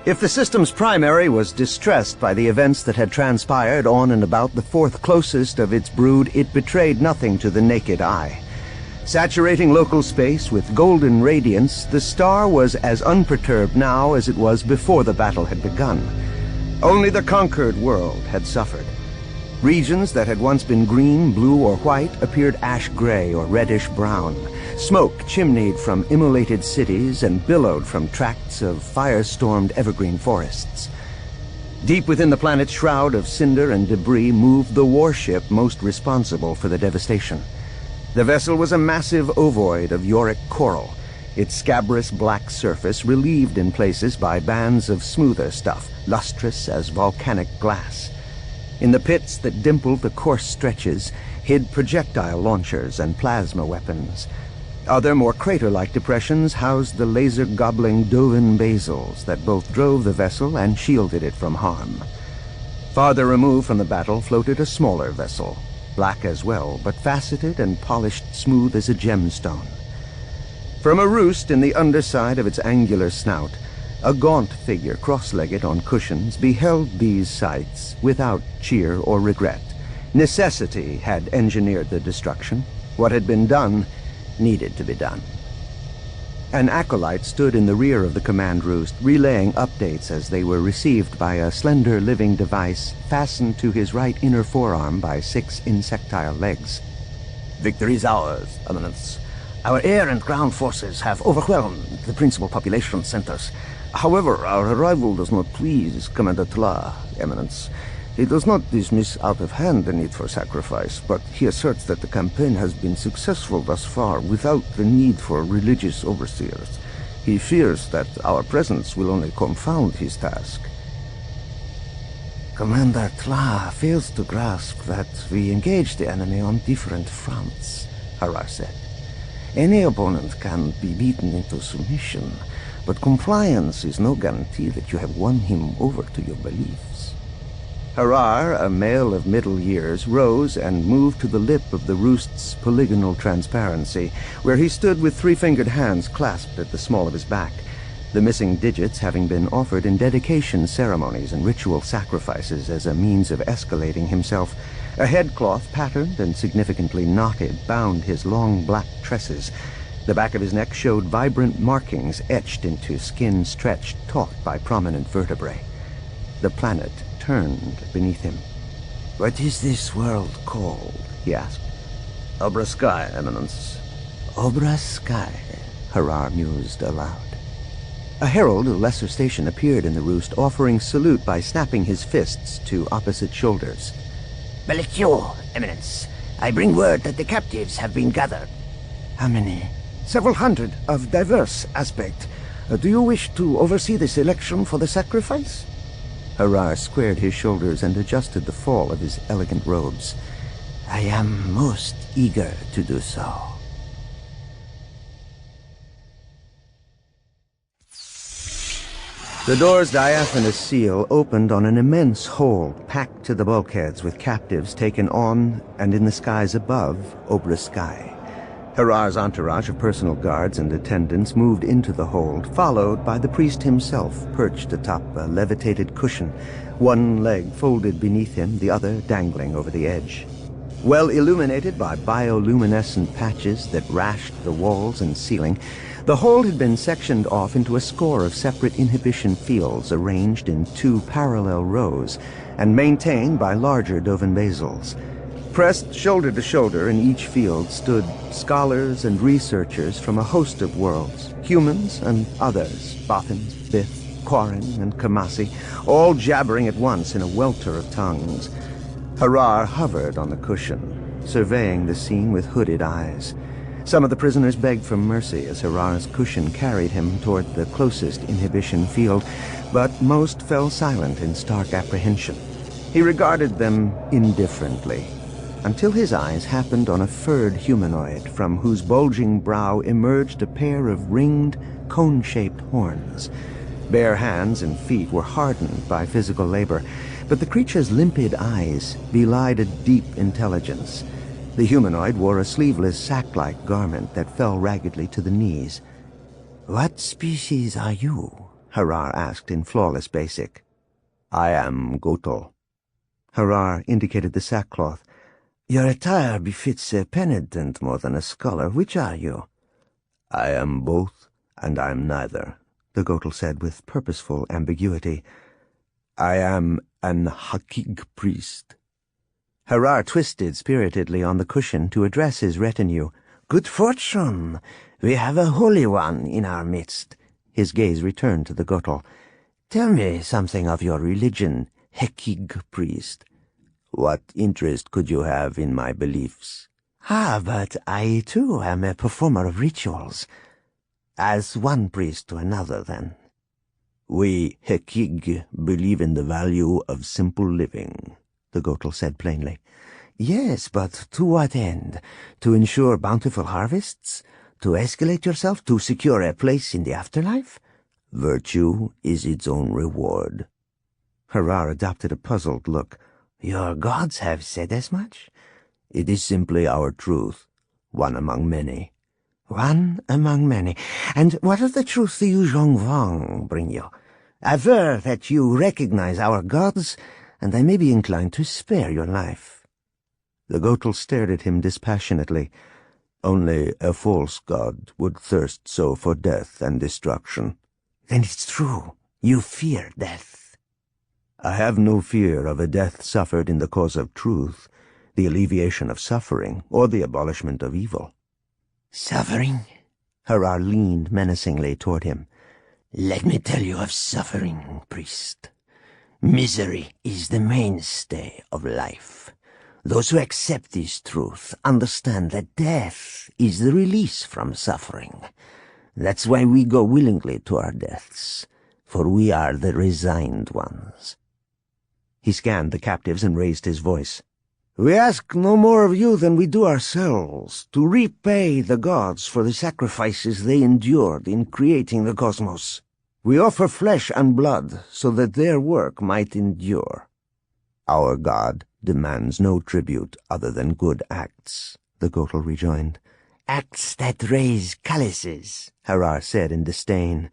If the system's primary was distressed by the events that had transpired on and about the fourth closest of its brood, it betrayed nothing to the naked eye. Saturating local space with golden radiance, the star was as unperturbed now as it was before the battle had begun. Only the conquered world had suffered. Regions that had once been green, blue, or white appeared ash-gray or reddish-brown. Smoke chimneyed from immolated cities and billowed from tracts of fire-stormed evergreen forests. Deep within the planet's shroud of cinder and debris moved the warship most responsible for the devastation. The vessel was a massive ovoid of yorick coral, its scabrous black surface relieved in places by bands of smoother stuff, lustrous as volcanic glass. In the pits that dimpled the coarse stretches hid projectile launchers and plasma weapons. Other, more crater-like depressions housed the laser-gobbling Dovan basils that both drove the vessel and shielded it from harm. Farther removed from the battle floated a smaller vessel, black as well, but faceted and polished smooth as a gemstone. From a roost in the underside of its angular snout, a gaunt figure cross-legged on cushions beheld these sights without cheer or regret. Necessity had engineered the destruction. What had been done needed to be done. An acolyte stood in the rear of the command roost, relaying updates as they were received by a slender living device fastened to his right inner forearm by 6 insectile legs. Victory is ours, Eminence. Our air and ground forces have overwhelmed the principal population centers. However, our arrival does not please Commander Tla, Eminence. He does not dismiss out of hand the need for sacrifice, but he asserts that the campaign has been successful thus far without the need for religious overseers. He fears that our presence will only confound his task. Commander Tla fails to grasp that we engage the enemy on different fronts, Harrar said. Any opponent can be beaten into submission, but compliance is no guarantee that you have won him over to your beliefs. Harrar, a male of middle years, rose and moved to the lip of the roost's polygonal transparency, where he stood with 3-fingered hands clasped at the small of his back, the missing digits having been offered in dedication ceremonies and ritual sacrifices as a means of escalating himself. A headcloth, patterned and significantly knotted, bound his long black tresses. The back of his neck showed vibrant markings etched into skin stretched taut by prominent vertebrae. The planet turned beneath him. "What is this world called?" he asked. Obra Sky, Eminence. Obra Sky, Harrar mused aloud. A herald of lesser station appeared in the roost, offering salute by snapping his fists to opposite shoulders. Bellicure, Eminence. I bring word that the captives have been gathered. How many? Several hundred, of diverse aspect. Do you wish to oversee the selection for the sacrifice? Harrar squared his shoulders and adjusted the fall of his elegant robes. I am most eager to do so. The door's diaphanous seal opened on an immense hold packed to the bulkheads with captives taken on and in the skies above Obra Sky. Harrar's entourage of personal guards and attendants moved into the hold, followed by the priest himself, perched atop a levitated cushion, one leg folded beneath him, the other dangling over the edge. Well illuminated by bioluminescent patches that rashed the walls and ceiling, the hold had been sectioned off into a score of separate inhibition fields arranged in 2 parallel rows and maintained by larger Dovan basils. Pressed shoulder to shoulder in each field stood scholars and researchers from a host of worlds, humans and others, Bothans, Bith, Quarren, and Kamasi, all jabbering at once in a welter of tongues. Harrar hovered on the cushion, surveying the scene with hooded eyes. Some of the prisoners begged for mercy as Harrar's cushion carried him toward the closest inhibition field, but most fell silent in stark apprehension. He regarded them indifferently, until his eyes happened on a furred humanoid from whose bulging brow emerged a pair of ringed, cone-shaped horns. Bare hands and feet were hardened by physical labor, but the creature's limpid eyes belied a deep intelligence. The humanoid wore a sleeveless sack-like garment that fell raggedly to the knees. What species are you? Harrar asked in flawless basic. I am Gotal. Harrar indicated the sackcloth. Your attire befits a penitent more than a scholar. Which are you? I am both, and I am neither, the Gotal said with purposeful ambiguity. I am an Hakig priest. Harrar twisted spiritedly on the cushion to address his retinue. Good fortune! We have a holy one in our midst. His gaze returned to the Gotal. Tell me something of your religion, Hakig priest. What interest could you have in my beliefs? But I too am a performer of rituals. As one priest to another, then. We Hakig believe in the value of simple living, the Gotal said plainly. Yes, but to what end? To ensure bountiful harvests? To escalate yourself? To secure a place in the afterlife? Virtue is its own reward. Harrar adopted a puzzled look. Your gods have said as much? It is simply our truth, one among many. One among many. And what of the truth the Yuuzhan Vong bring you? Aver that you recognize our gods, and I may be inclined to spare your life. The Gotal stared at him dispassionately. Only a false god would thirst so for death and destruction. Then it's true. You fear death. I have no fear of a death suffered in the cause of truth, the alleviation of suffering, or the abolishment of evil. Suffering? Harrar leaned menacingly toward him. Let me tell you of suffering, priest. Misery is the mainstay of life. Those who accept this truth understand that death is the release from suffering. That's why we go willingly to our deaths, for we are the resigned ones. He scanned the captives and raised his voice. We ask no more of you than we do ourselves, to repay the gods for the sacrifices they endured in creating the cosmos. We offer flesh and blood so that their work might endure. Our God demands no tribute other than good acts, the Gotal rejoined. Acts that raise chalices, Harrar said in disdain.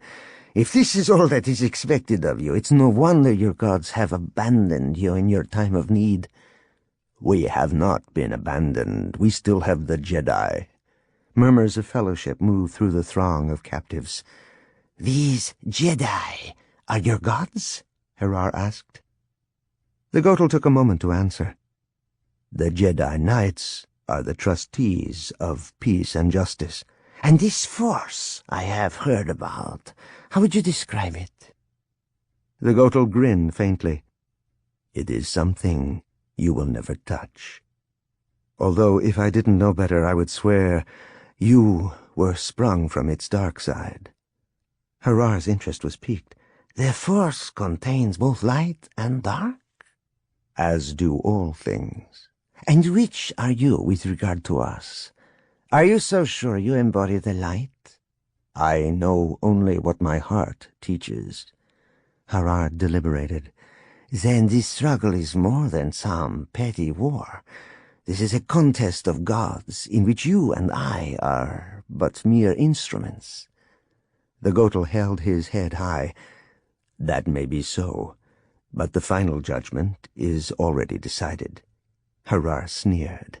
If this is all that is expected of you, it's no wonder your gods have abandoned you in your time of need. We have not been abandoned. We still have the Jedi. Murmurs of fellowship moved through the throng of captives. These Jedi are your gods? Harrar asked. The Gotal took a moment to answer. The Jedi Knights are the trustees of peace and justice. And this force I have heard about, how would you describe it? The Gotal grinned faintly. It is something you will never touch. Although if I didn't know better, I would swear you were sprung from its dark side. Harrar's interest was piqued. The force contains both light and dark? As do all things. And which are you with regard to us? Are you so sure you embody the light? I know only what my heart teaches. Harrar deliberated. Then this struggle is more than some petty war. This is a contest of gods in which you and I are but mere instruments. The Gotal held his head high. That may be so, but the final judgment is already decided. Harrar sneered.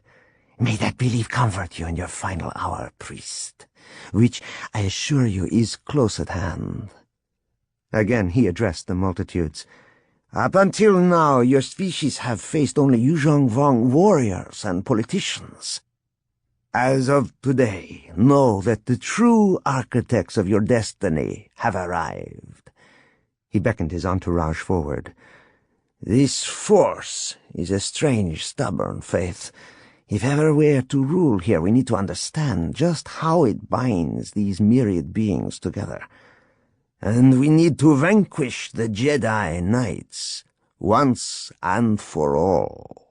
May that belief comfort you in your final hour, priest, which I assure you is close at hand. Again he addressed the multitudes. Up until now, your species have faced only Yuuzhan Vong warriors and politicians. As of today, know that the true architects of your destiny have arrived. He beckoned his entourage forward. This force is a strange, stubborn faith. If ever we're to rule here, we need to understand just how it binds these myriad beings together. And we need to vanquish the Jedi Knights once and for all.